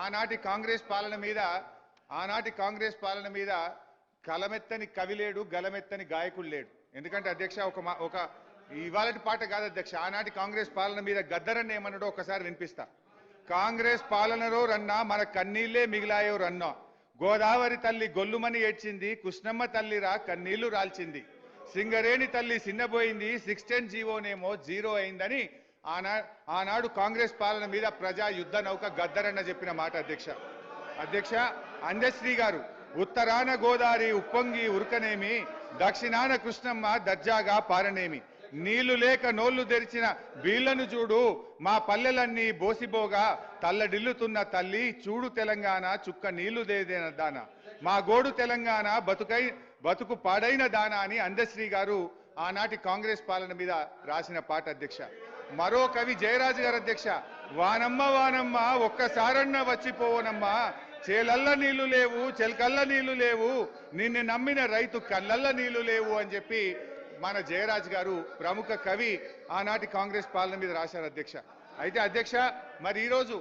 ఆనాటి కాంగ్రెస్ పాలన మీద కలమెత్తని కవి లేడు, గలమెత్తని గాయకుడు లేడు. ఎందుకంటే అధ్యక్ష ఒక ఇవాళటి పాట కాదు అధ్యక్ష, ఆనాటి కాంగ్రెస్ పాలన మీద గద్దరన్న ఏమన్నాడో ఒకసారి వినిపిస్తా. కాంగ్రెస్ పాలనలో రన్నా మన కన్నీళ్లే మిగిలాయో రన్నా, గోదావరి తల్లి గొల్లుమని ఏడ్చింది, కృష్ణమ్మ తల్లిరా కన్నీళ్లు రాల్చింది, సింగరేణి తల్లి సిన్నబోయింది, 610 జీవోనేమో జీరో అయిందని ఆనాడు కాంగ్రెస్ పాలన మీద ప్రజా యుద్ధ నౌక గద్దరన్న చెప్పిన మాట అధ్యక్ష. అందశ్రీ గారు ఉత్తరాన గోదావరి ఉప్పొంగి ఉరకనేమి, దక్షిణాన కృష్ణమ్మ దర్జాగా పారనేమి, నీళ్లు లేక నోళ్లు తెరిచిన బీళ్లను చూడు, మా పల్లెలన్నీ బోసిబోగా తల్లడిల్లుతున్న తల్లి, చూడు తెలంగాణ చుక్క నీళ్లు దేదైన దాన, మా గోడు తెలంగాణ బతుకు పాడైన దాన అని అందశ్రీ గారు ఆనాటి కాంగ్రెస్ పాలన మీద రాసిన పాట అధ్యక్ష. మరో కవి జయరాజు గారు అధ్యక్ష, వానమ్మ వానమ్మ ఒక్కసారన్న వచ్చిపోవనమ్మా, చేలల్ల నీళ్లు లేవు చెలకల్ల నీళ్లు లేవు, నిన్ను నమ్మిన రైతు కళ్ళల్ల నీళ్లు లేవు అని చెప్పి మన జయరాజు గారు ప్రముఖ కవి ఆనాటి కాంగ్రెస్ పాలన మీద రాశారు అధ్యక్ష. అయితే అధ్యక్ష మరి ఈరోజు